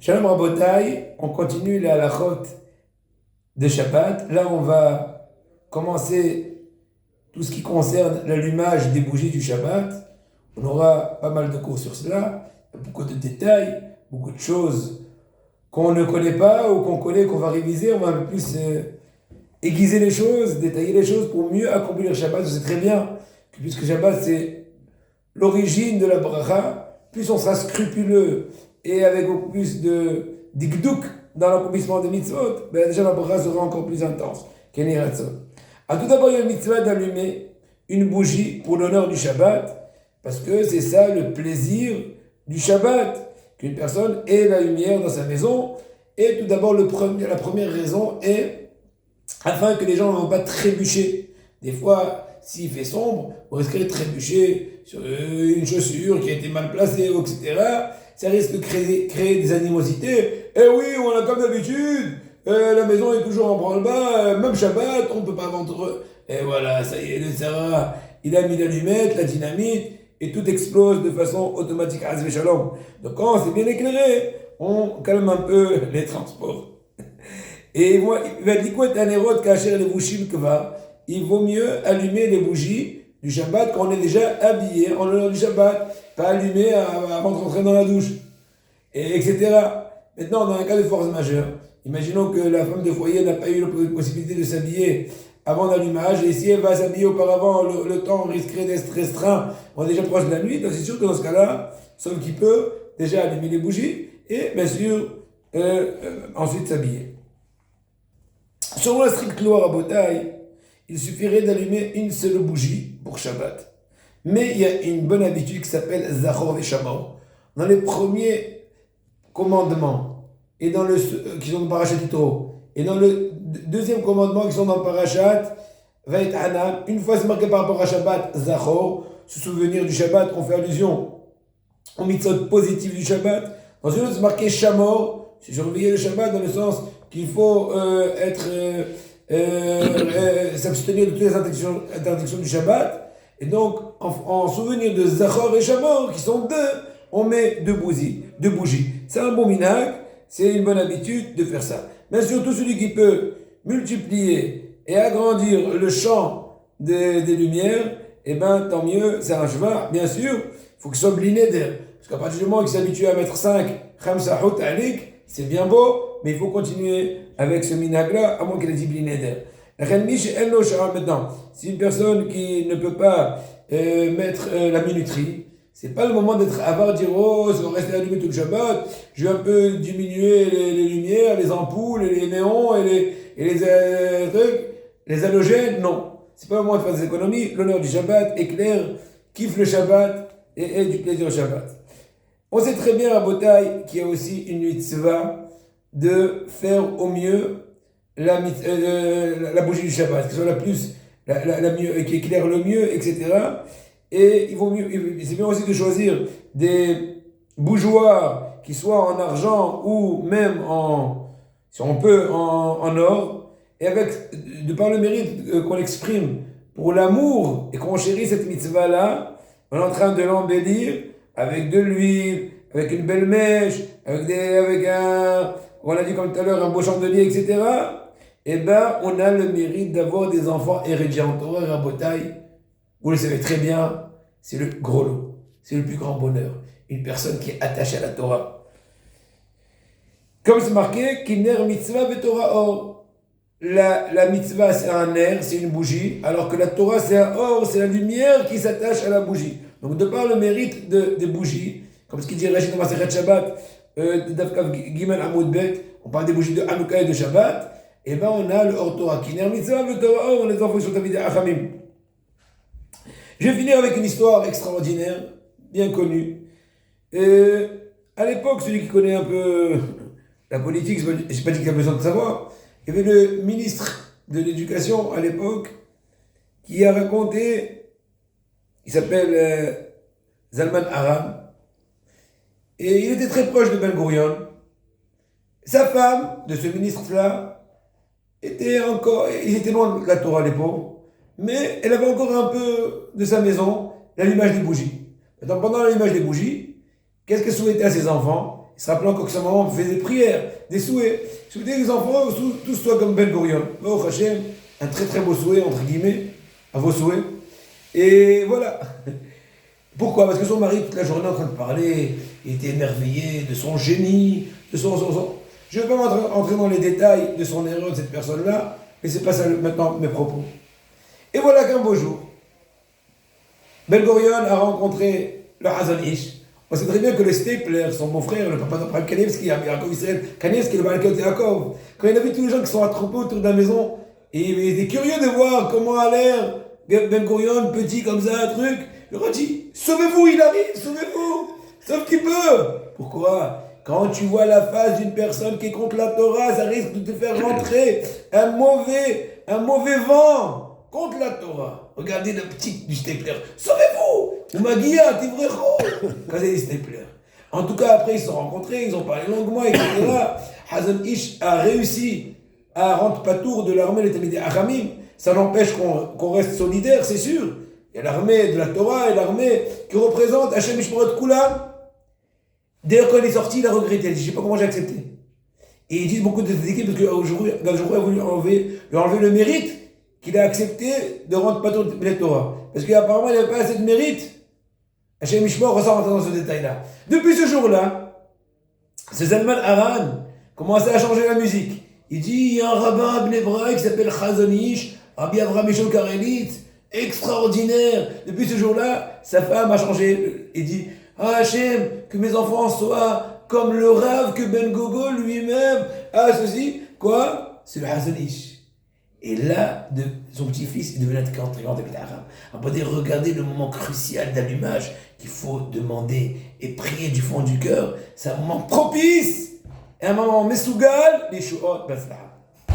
Shalom Rabotai, on continue la halachot de Shabbat. Là, on va commencer tout ce qui concerne l'allumage des bougies du Shabbat. On aura pas mal de cours sur cela, beaucoup de détails, beaucoup de choses qu'on ne connaît pas ou qu'on connaît, qu'on va réviser. On va un peu plus aiguiser les choses, détailler les choses pour mieux accomplir le Shabbat. Je sais très bien que puisque Shabbat c'est l'origine de la bracha, plus on sera scrupuleux et avec beaucoup plus de d'ikdouk dans l'accomplissement des mitzvot, ben déjà la bracha sera encore plus intense. Kenny Ratzon. Tout d'abord, il y a une mitzvah d'allumer une bougie pour l'honneur du Shabbat, parce que c'est ça le plaisir du Shabbat, qu'une personne ait la lumière dans sa maison. Et tout d'abord, la première raison est afin que les gens ne vont pas trébucher. Des fois, s'il fait sombre, vous risquez de trébucher sur une chaussure qui a été mal placée, etc. Ça risque de créer des animosités. Eh oui, on a comme d'habitude, la maison est toujours en branle-bas, même Shabbat, on ne peut pas vendre. Et voilà, ça y est, le Sarah, il a mis l'allumette, la dynamite, et tout explose de façon automatique. Shalom. Donc quand c'est bien éclairé, on calme un peu les transports. Et moi, il vaut mieux allumer les bougies du Shabbat quand on est déjà habillé en l'honneur du Shabbat, pas allumer avant de rentrer dans la douche, et etc. Maintenant, dans un cas de force majeure, imaginons que la femme de foyer n'a pas eu la possibilité de s'habiller avant l'allumage, et si elle va s'habiller auparavant, le temps risquerait d'être restreint, on est déjà proche de la nuit, donc c'est sûr que dans ce cas-là, sauf qu'il peut déjà allumer les bougies, et bien sûr, ensuite s'habiller. Selon la stricte loi Rabotai, il suffirait d'allumer une seule bougie pour Shabbat. Mais il y a une bonne habitude qui s'appelle Zachor et Shamor. Dans les premiers commandements, et dans qui sont dans Parashat Yitro, et dans le deuxième commandement qui sont dans Parashat Vayet Hanam, une fois c'est marqué par rapport à Shabbat, Zachor, se souvenir du Shabbat, on fait allusion au mitzvot positif du Shabbat. Dans une autre c'est marqué Shamor, c'est surveiller le Shabbat dans le sens qu'il faut s'abstenir de toutes les interdictions du Shabbat. Et donc, en souvenir de Zachor et Shamor, qui sont deux, on met deux bougies. C'est un bon minhag, c'est une bonne habitude de faire ça. Mais surtout celui qui peut multiplier et agrandir le champ des lumières, eh ben tant mieux, c'est un cheval. Bien sûr, il faut qu'il soit bliné d'air. Parce qu'à partir du moment qu'il s'habitue à mettre 5, Khamsa Hout Alik, c'est bien beau, mais il faut continuer avec ce minhag-là, à moins qu'elle ait dit bliné d'air. Maintenant, si une personne qui ne peut pas mettre la minuterie, c'est pas le moment d'être avare, dire oh, ça va rester allumé tout le Shabbat, je vais un peu diminuer les lumières, les ampoules, les néons et les halogènes. Non, c'est pas le moment de faire des économies. L'honneur du Shabbat est clair, kiffe le Shabbat et du plaisir au Shabbat. On sait très bien à Botaï qu'il y a aussi une mitzvah de faire au mieux la bougie du Shabbat, qui soit la mieux, qui éclaire le mieux, etc. Et il vaut mieux, c'est bien aussi de choisir des bougeoirs qui soient en argent ou même si on peut, en or, et de par le mérite qu'on exprime pour l'amour et qu'on chérit cette mitzvah-là, on est en train de l'embellir avec de l'huile, avec une belle mèche, avec on a dit comme tout à l'heure, un beau chandelier, etc. Eh ben, on a le mérite d'avoir des enfants érudits en Torah, Rabotai. Vous le savez très bien, c'est le gros lot. C'est le plus grand bonheur. Une personne qui est attachée à la Torah. Comme c'est marqué, Kiner mitzvah ve Torah or. La mitzvah, c'est un air, c'est une bougie, alors que la Torah, c'est un or, c'est la lumière qui s'attache à la bougie. Donc, de par le mérite des bougies, comme ce qu'il dit Rachid dans Masechet Shabbat, Davkav Gimel Amoud Bet, on parle des bougies de Hanouka et de Shabbat, et ben on a le hors Torah, Kiner mitzvah ve Torah or, les enfants qui sont avidés à Achamim. Je vais finir avec une histoire extraordinaire, bien connue. À l'époque, celui qui connaît un peu la politique, je n'ai pas dit qu'il a besoin de savoir, il y avait le ministre de l'Éducation à l'époque qui a raconté, il s'appelle Zalman Aram, et il était très proche de Ben Gurion. Sa femme, de ce ministre-là, ils étaient loin de la Torah, les pauvres, mais elle avait encore un peu de sa maison l'allumage des bougies. Donc pendant l'allumage des bougies, qu'est-ce qu'elle souhaitait à ses enfants? se rappelant que sa maman faisait des prières, des souhaits. Je souhaitais que les enfants tous soient comme Ben Gurion. Oh Hachem, un très très beau souhait, entre guillemets, à vos souhaits. Et voilà. Pourquoi? Parce que son mari, toute la journée en train de parler, il était émerveillé de son génie, de son. Je ne vais pas entrer dans les détails de son erreur de cette personne-là, mais c'est pas ça maintenant mes propos. Et voilà qu'un beau jour, Ben Gurion a rencontré le Hazon Ish. On sait très bien que le Stapler, son beau-frère, le papa d'Abraham Kanievski, Yaakov Israël Kanievski, le Balakot Yaakov, quand il a vu tous les gens qui sont attroupés autour de la maison, et il était curieux de voir comment a l'air Ben Gurion, petit comme ça, un truc, il leur a dit, sauvez-vous, il arrive, sauvez-vous, sauve qui peut. Pourquoi? Quand tu vois la face d'une personne qui est contre la Torah, ça risque de te faire rentrer un mauvais vent contre la Torah. Regardez le petit du Stapler. Sauvez-vous! Ou Maguia, Tivrecho! Quand c'est des Stapler. En tout cas, après, ils se sont rencontrés, ils ont parlé longuement, etc. Hazon Ish a réussi à rendre patour de l'armée des Talmidei Achamim. Ça n'empêche qu'on reste solidaire, c'est sûr. Il y a l'armée de la Torah et l'armée qui représente Hachem Mishporot Kulam. D'ailleurs, quand il est sorti, il a regretté. Il dit, je ne sais pas comment j'ai accepté. Et ils disent beaucoup de cette équipe parce qu'aujourd'hui, Gavjorou a voulu lui enlever le mérite qu'il a accepté de rendre patour de la Torah. Parce qu'apparemment, il n'avait pas assez de mérite. Hachem Mishpor ressort rentrer dans ce détail-là. Depuis ce jour-là, ce Zalman Aran commençait à changer la musique. Il dit, il y a un rabbin à Bnei Brak qui s'appelle Hazon Ish, Rabbi Avraham Eshol Karelitz, extraordinaire. Depuis ce jour-là, sa femme a changé. Il dit, ah Hachem, que mes enfants soient comme le Rav que Ben Gogo lui-même a ceci. Quoi? C'est le Hazon Ish. Et là, son petit-fils est devenu un très grand Talmidei Chacham. On peut dire, regardez le moment crucial d'allumage qu'il faut demander et prier du fond du cœur. C'est un moment propice et un moment mesougal, les shuot b'atzlaha.